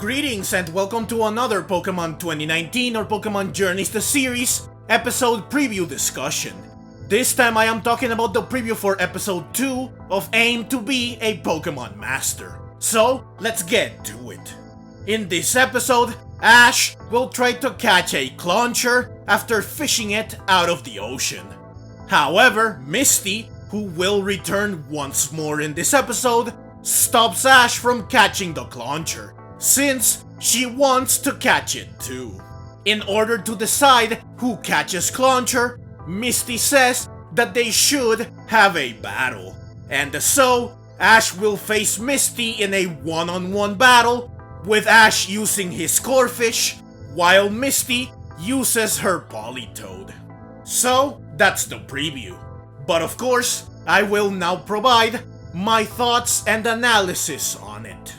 Greetings and welcome to another Pokemon 2019 or Pokemon Journeys the Series episode preview discussion. This time I am talking about the preview for episode 2 of Aim to be a Pokemon Master. So, let's get to it. In this episode, Ash will try to catch a Clauncher after fishing it out of the ocean. However, Misty, who will return once more in this episode, stops Ash from catching the Clauncher, since she wants to catch it too. In order to decide who catches Clauncher, Misty says that they should have a battle. And so, Ash will face Misty in a one-on-one battle, with Ash using his Corphish, while Misty uses her Politoad. So, that's the preview. But of course, I will now provide my thoughts and analysis on it.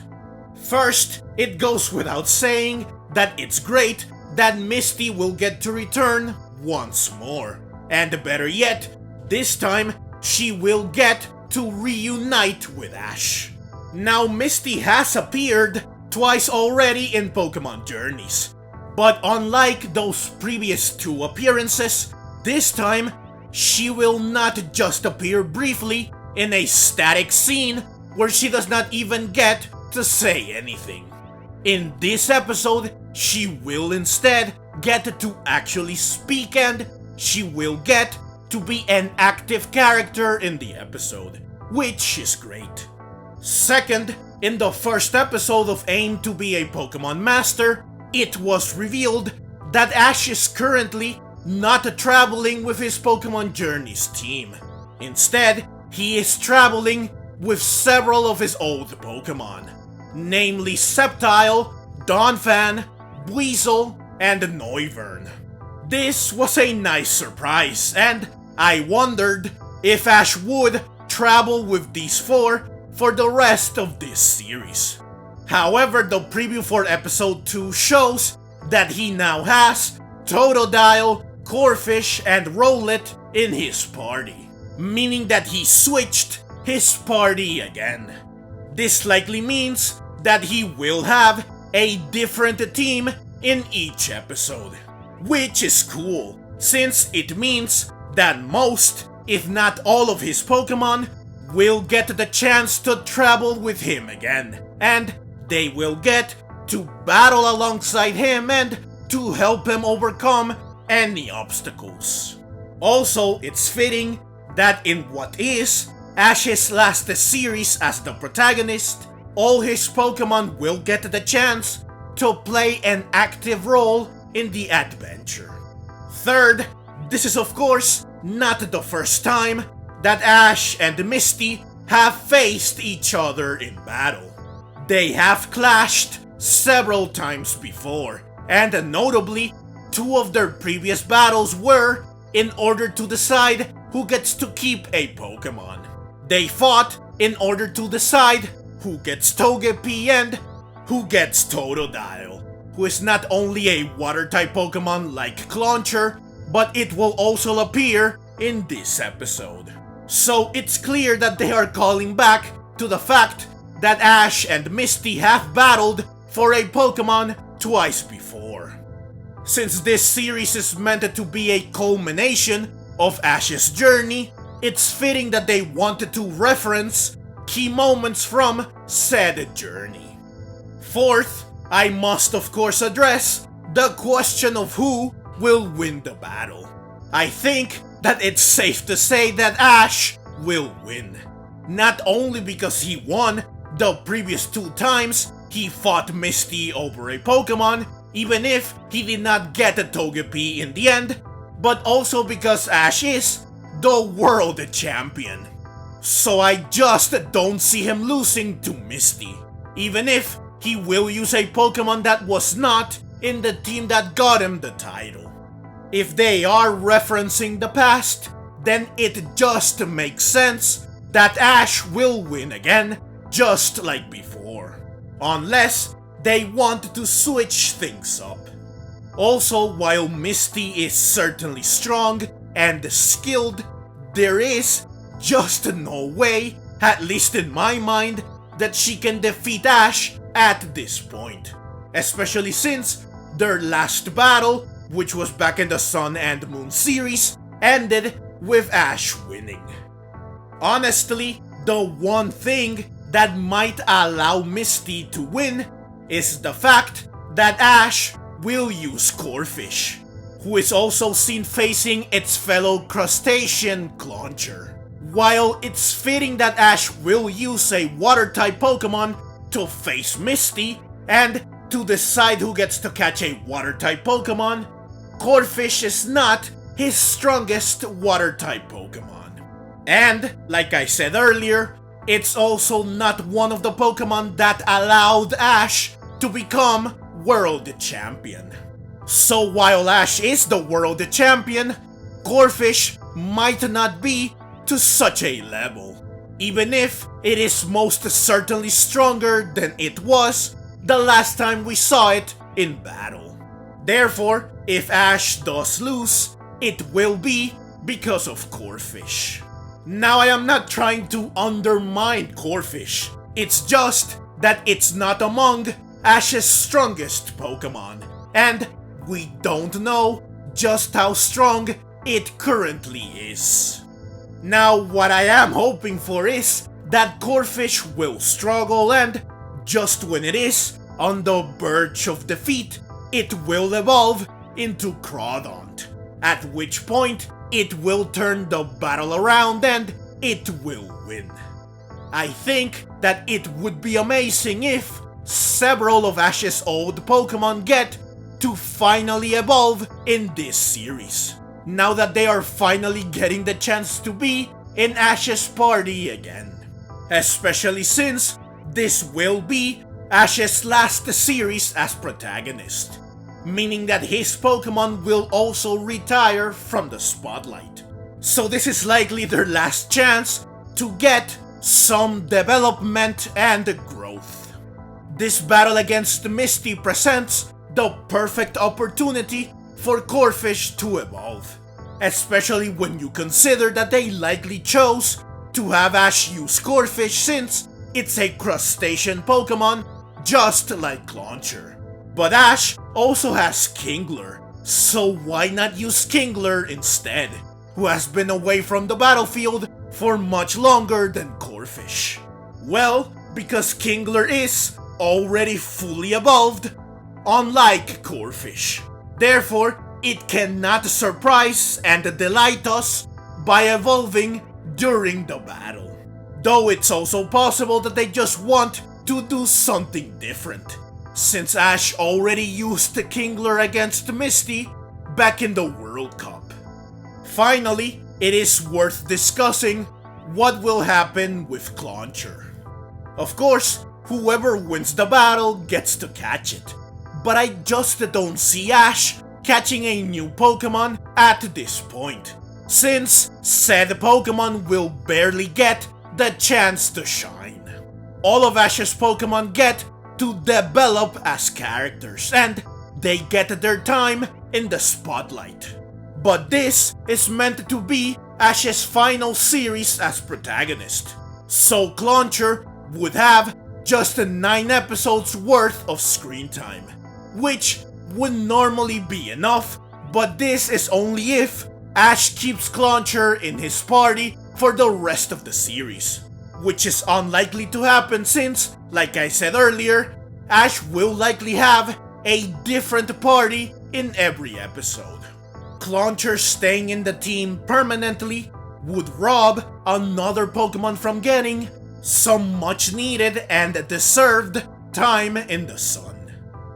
First, it goes without saying that it's great that Misty will get to return once more. And better yet, this time she will get to reunite with Ash. Now, Misty has appeared twice already in Pokemon Journeys, but unlike those previous two appearances, this time she will not just appear briefly in a static scene where she does not even get to say anything. In this episode, she will instead get to actually speak, and she will get to be an active character in the episode, which is great. Second, in the first episode of Aim to be a Pokemon Master, it was revealed that Ash is currently not traveling with his Pokemon Journeys team. Instead, he is traveling with several of his old Pokemon, namely Sceptile, Donphan, Buizel, and Noivern. This was a nice surprise, and I wondered if Ash would travel with these four for the rest of this series. However, the preview for episode 2 shows that he now has Totodile, Corphish, and Rowlet in his party, meaning that he switched his party again. This likely means that he will have a different team in each episode, which is cool, since it means that most, if not all of his Pokemon, will get the chance to travel with him again, and they will get to battle alongside him and to help him overcome any obstacles. Also, it's fitting that in what is Ash's last series as the protagonist, all his Pokemon will get the chance to play an active role in the adventure. Third, this is of course not the first time that Ash and Misty have faced each other in battle. They have clashed several times before, and notably, two of their previous battles were in order to decide who gets to keep a Pokemon. They fought in order to decide who gets Togepi and who gets Totodile, who is not only a water-type Pokemon like Clauncher, but it will also appear in this episode. So it's clear that they are calling back to the fact that Ash and Misty have battled for a Pokemon twice before. Since this series is meant to be a culmination of Ash's journey, it's fitting that they wanted to reference key moments from said journey. Fourth, I must of course address the question of who will win the battle. I think that it's safe to say that Ash will win. Not only because he won the previous two times he fought Misty over a Pokemon, even if he did not get a Togepi in the end, but also because Ash is the world champion. So I just don't see him losing to Misty, even if he will use a Pokemon that was not in the team that got him the title. If they are referencing the past, then it just makes sense that Ash will win again, just like before. Unless they want to switch things up. Also, while Misty is certainly strong and skilled, there is just no way, at least in my mind, that she can defeat Ash at this point. especially since their last battle, which was back in the Sun and Moon series, ended with Ash winning. Honestly, the one thing that might allow Misty to win is the fact that Ash will use Corphish, who is also seen facing its fellow crustacean Clauncher. While it's fitting that Ash will use a water-type Pokemon to face Misty and to decide who gets to catch a water-type Pokemon, Corphish is not his strongest water-type Pokemon. And, like I said earlier, it's also not one of the Pokemon that allowed Ash to become World Champion. So while Ash is the World Champion, Corphish might not be to such a level, even if it is most certainly stronger than it was the last time we saw it in battle. Therefore, if Ash does lose, it will be because of Corphish. Now, I am not trying to undermine Corphish, it's just that it's not among Ash's strongest Pokemon, and we don't know just how strong it currently is. Now, what I am hoping for is that Corphish will struggle, and just when it is on the verge of defeat, it will evolve into Crawdaunt, at which point it will turn the battle around and it will win. I think that it would be amazing if several of Ash's old Pokemon get to finally evolve in this series, now that they are finally getting the chance to be in Ash's party again. Especially since this will be Ash's last series as protagonist, meaning that his Pokemon will also retire from the spotlight. So this is likely their last chance to get some development and growth. This battle against Misty presents the perfect opportunity for Corphish to evolve, especially when you consider that they likely chose to have Ash use Corphish since it's a crustacean Pokemon just like Clauncher. But Ash also has Kingler, so why not use Kingler instead, who has been away from the battlefield for much longer than Corphish? Well, because Kingler is already fully evolved, unlike Corphish. Therefore, it cannot surprise and delight us by evolving during the battle. Though it's also possible that they just want to do something different, since Ash already used the Kingler against Misty back in the World Cup. Finally, it is worth discussing what will happen with Clauncher. Of course, whoever wins the battle gets to catch it, but I just don't see Ash catching a new Pokemon at this point, since said Pokemon will barely get the chance to shine. All of Ash's Pokemon get to develop as characters, and they get their time in the spotlight. But this is meant to be Ash's final series as protagonist, so Clauncher would have just 9 episodes worth of screen time, which would normally be enough, but this is only if Ash keeps Clauncher in his party for the rest of the series, which is unlikely to happen since, like I said earlier, Ash will likely have a different party in every episode. Clauncher staying in the team permanently would rob another Pokemon from getting some much needed and deserved time in the sun.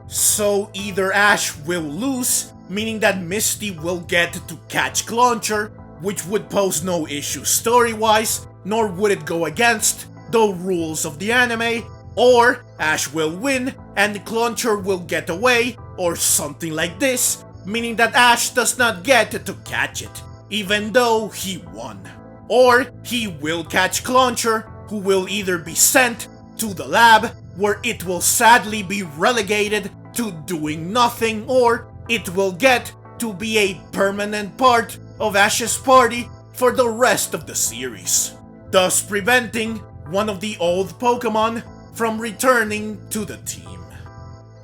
So either Ash will lose, meaning that Misty will get to catch Clauncher, which would pose no issue story-wise, nor would it go against the rules of the anime, or Ash will win and Clauncher will get away, or something like this, meaning that Ash does not get to catch it, even though he won. Or he will catch Clauncher, who will either be sent to the lab, where it will sadly be relegated to doing nothing, or it will get to be a permanent part of Ash's party for the rest of the series, thus preventing one of the old Pokemon from returning to the team.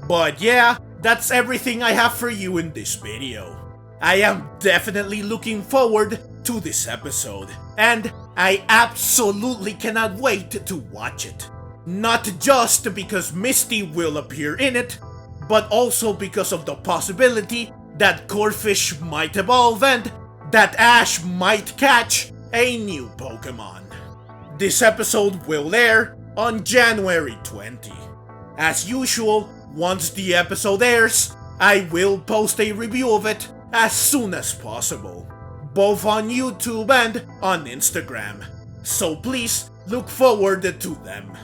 But yeah, that's everything I have for you in this video. I am definitely looking forward to this episode, and I absolutely cannot wait to watch it. Not just because Misty will appear in it, but also because of the possibility that Corphish might evolve and that Ash might catch a new Pokemon. This episode will air on January 20. As usual, once the episode airs, I will post a review of it as soon as possible, both on YouTube and on Instagram, so please look forward to them.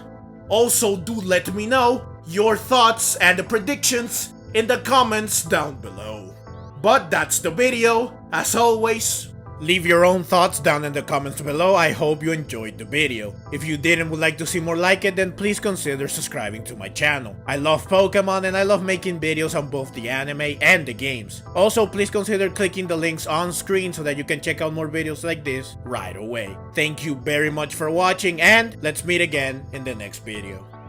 Also, do let me know your thoughts and predictions in the comments down below. But that's the video. As always, leave your own thoughts down in the comments below. I hope you enjoyed the video. If you did and would like to see more like it, then please consider subscribing to my channel. I love Pokemon and I love making videos on both the anime and the games. Also, please consider clicking the links on screen so that you can check out more videos like this right away. Thank you very much for watching, and let's meet again in the next video.